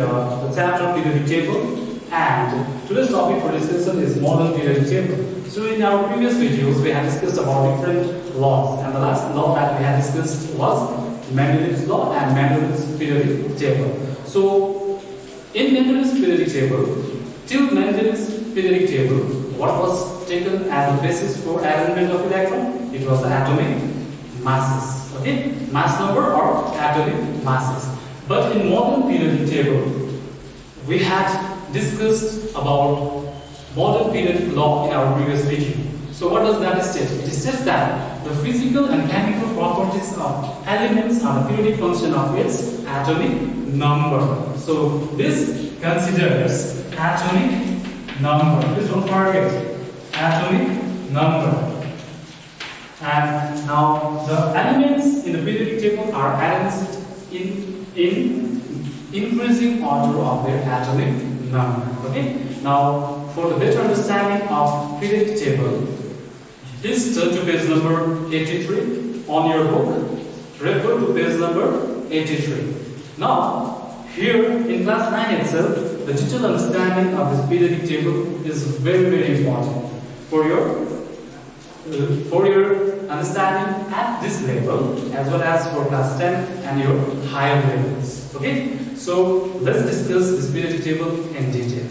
the chapter periodic table, and today's topic for discussion is modern periodic table. So in our previous videos we have discussed about different laws, and the last law that we have discussed was Mendeleev's law and Mendeleev's periodic table. So in Mendeleev's periodic table, till Mendeleev's periodic table, what was taken as the basis for arrangement of electron? It was the atomic masses. Okay, mass number or atomic masses. But in modern periodic table, we had discussed about modern periodic law in our previous video. So what does that state? It states that the physical and chemical properties of elements are the periodic function of its atomic number. So this considers atomic number. Please don't forget atomic number. And now the elements in the periodic table are arranged in increasing order of their atomic number. Okay. Now for the better understanding of periodic table, please turn to page number 83 on your book. Refer to page number 83. Now here in class 9 itself, the detailed understanding of this periodic table is very important for your understanding at this level as well as for class 10 and your higher levels. Okay, so let's discuss this periodic table in detail.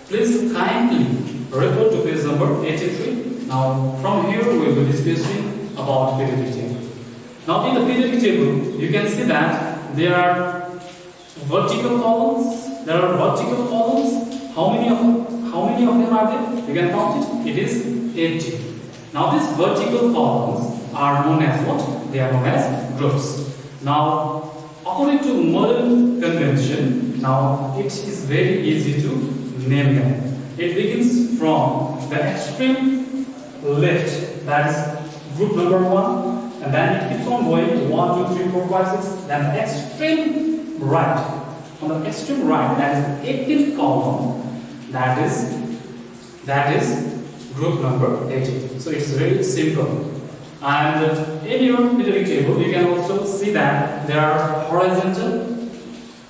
Please kindly refer to page number 83. Now from here we will be discussing about periodic table. Now in the periodic table you can see that there are vertical columns. There are vertical columns. How many of them are there? You can count it. It is 80. Now these vertical columns are known as what? They are known as groups. Now according to modern convention, now it is very easy to name them. It begins from the extreme left, that is group number 1, and then it keeps on going 1, 2, 3, 4, 5, 6. Then the extreme right. On the extreme right, that is the 18th column. That is group number 80. So it's very simple. And in your periodic table, you can also see that there are horizontal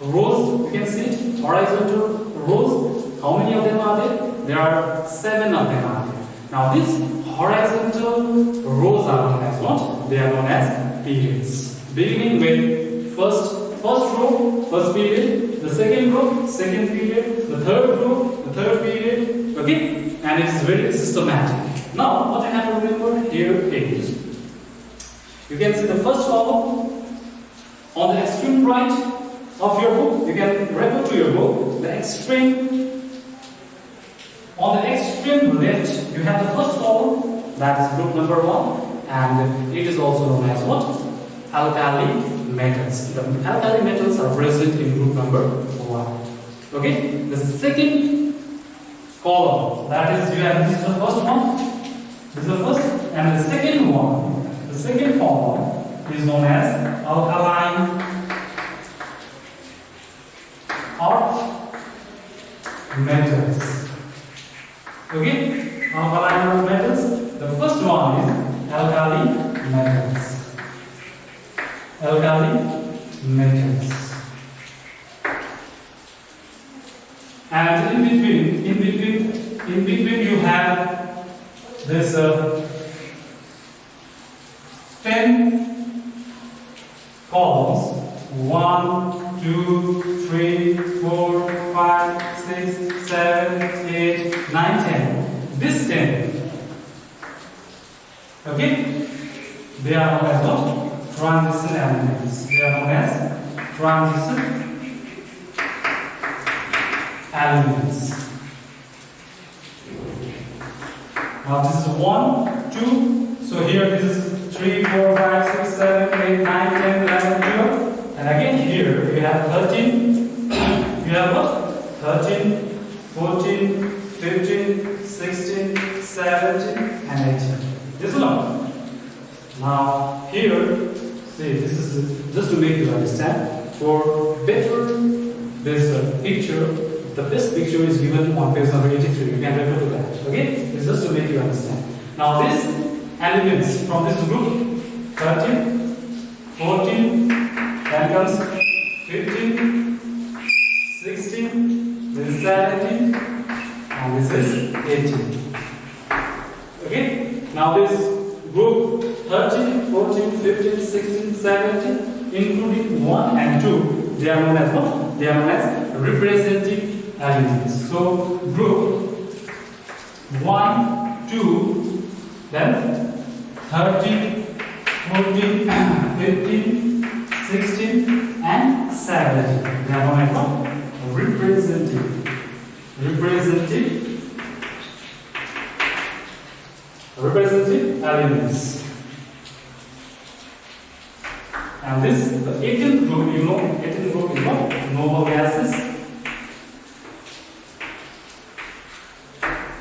rows. You can see it, horizontal rows. How many of them are there? There are 7 of them are there. Now these horizontal rows are known as what? They are known as periods. Beginning with first row, first period, the second row, second period, the third row, the third period. Okay, and it's very systematic. Now what I have to remember here is, you can see the first column on the extreme right of your book. You can refer to your book. On the extreme left, you have the first column, that is group number 1, and it is also known as what? Alkali metals. The alkali metals are present in group number 1. Okay, the second column, that is, you have, this is the first one, this is the first, and the second one, the second column is known as alkaline earth metals. Okay, alkaline earth metals. The first one is alkali metals. Alkali metals. And in between you have this 10 columns. 1, 2, 3, 4, 5, 6, 7, 8, 9, 10. This 10. Okay? They are known as what? Transition elements. They are known as transition elements. Now this is 1, 2. So here this is 3, 4, 5, 6, 7, 8, 9, 10, 11, 12. And again here you have 13. You have what? 13, 14, 15, 16, 17, and 18. This one. Now here, see, this is just to make you understand. For better this picture, the best picture is given on page number 83. You can refer to that. Okay? It's just to make you understand. Now these elements from this group, 13, 14, then comes 15, 17 and this is 18. Okay, now this group 13, 14, 15, 16, 17, including 1 and 2, they are known as what? They are known as representing elements. So group 1, 2, then 13, 14, 15, 16, and 17. They are known as what? Representing elements. And this, the 18th group, you know, 18th group is what? Noble gases.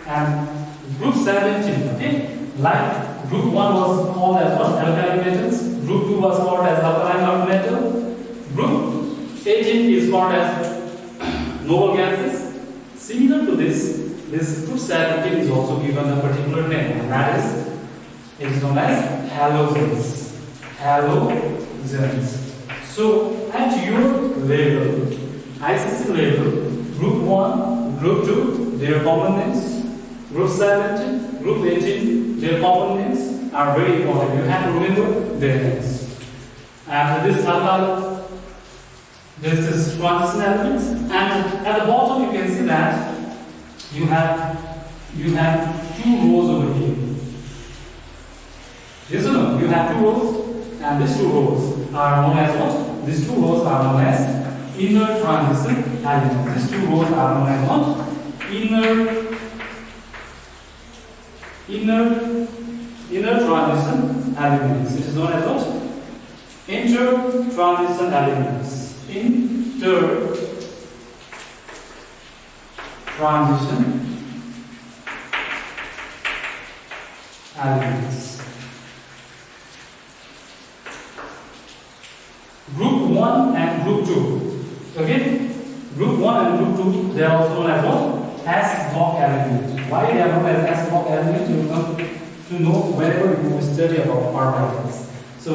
And group 17, okay? Like group 1 was called as what? Alkali metals. Group 2 was called as alkaline earth metal. Group 18 is called as noble gases. Similar to this group 17 is also given a particular name, and that is, it is known as halogens. So at your level, ICC level, group 1, group 2, their common names. Group 17, group 18, their common names are very important. You have to remember their names. And this alkyl, this is transition elements, and at the bottom you can see that you have 2 rows over here. Yes or no? You have 2 rows, and these 2 rows are known as what? These 2 rows are known as inner transition elements. These 2 rows are known as what? Inner transition elements. It is known as what? Inter transition elements. Inter transition elements. Group 1 and group 2. Okay? Group 1 and group 2, they are also known as what? S block element. Why they are known as S block element? You come to know whenever you study about particles. So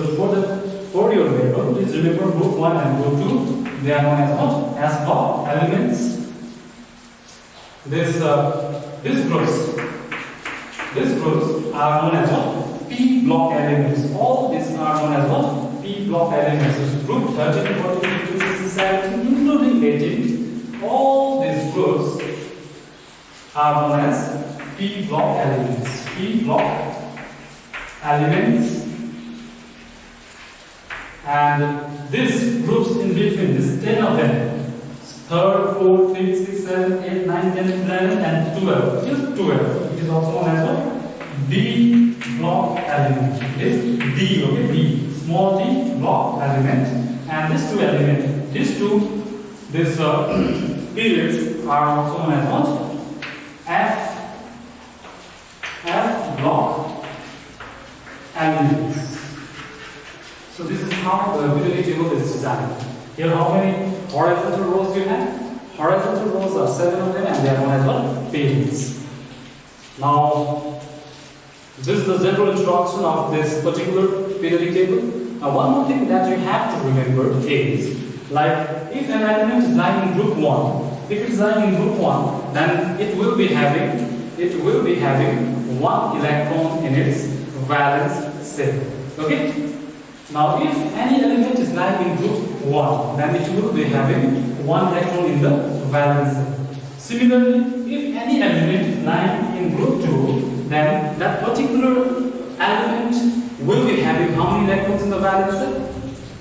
for your level, please remember group 1 and group 2, they are known as what? S block elements. These groups are known as what? P block elements. All these are known as what? P block elements. So group 13, 14, 15, 16, 17, including 18. All these groups are known as P block elements. P block elements. And these groups in between, this 10 of them, 3rd, 4th, 5th, 6th, 7th, 8th, 9th, 10th, 11th, and 12th. Till 12. It is also known as what? D block element. It is D, okay? D. Small d block element. And these 2 elements, these periods are also known as what? F block elements. So this is how the periodic table is designed. Here, how many horizontal rows you have? Horizontal rows are 7 of them, and they are known as what? Periods. Now, this is the general introduction of this particular periodic table. Now, one more thing that you have to remember is, like, if an element is lying in group 1, if it's lying in group 1, then it will be having 1 electron in its valence shell. Okay? Now, if any element is lying in group 1, then it will be having 1 electron in the valence shell. Similarly, if any element is lying in group 2, then that particular element will be having how many electrons in the valence shell?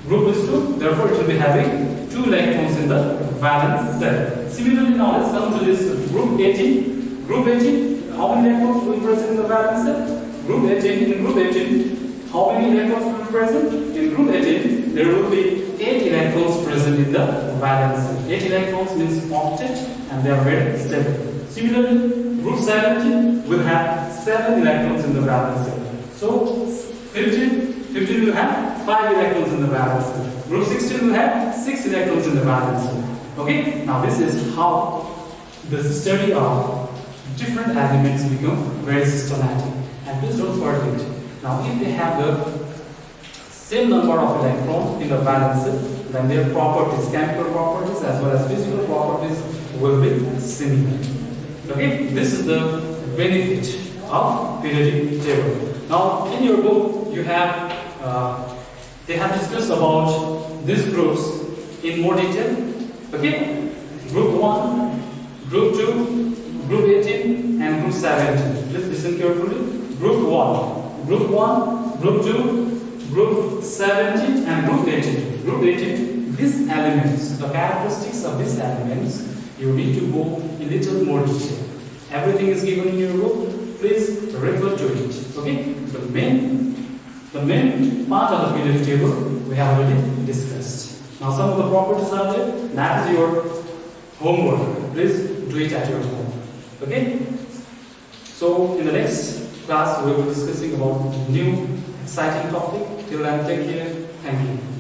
Group is 2, therefore it will be having 2 electrons in the valence shell. Similarly, now let's come to this group 18. Group 18, how many electrons will be present in the valence shell? Group 18, in group 18, how many electrons will be present? In group 18, there will be 8 electrons present in the valence shell. 8 electrons means octet, and they are very stable. Similarly, group 17 will have 7 electrons in the valence shell. So 15 will have 5 electrons in the valence shell. Group 16 will have 6 electrons in the valence shell. Okay? Now this is how the study of different elements become very systematic. And please don't forget, now if they have the same number of electrons in the valence shell, then their properties, chemical properties as well as physical properties will be similar. Okay, this is the benefit of periodic table. Now, in your book, you have they have discussed about these groups in more detail. Okay, group 1, group 2, group 18, and group 17. Please listen carefully. Group 1, group 1, group 2, group 17, and group 18. Group 18, these elements, the characteristics of these elements, you need to go in little more detail. Everything is given in your book. Please refer to it. Okay, the main part of the periodic table we have already discussed. Now some of the properties are there. That is your homework. Please do it at your home. Okay. So in the next class we will be discussing about new exciting topic. Till then, take care. Thank you.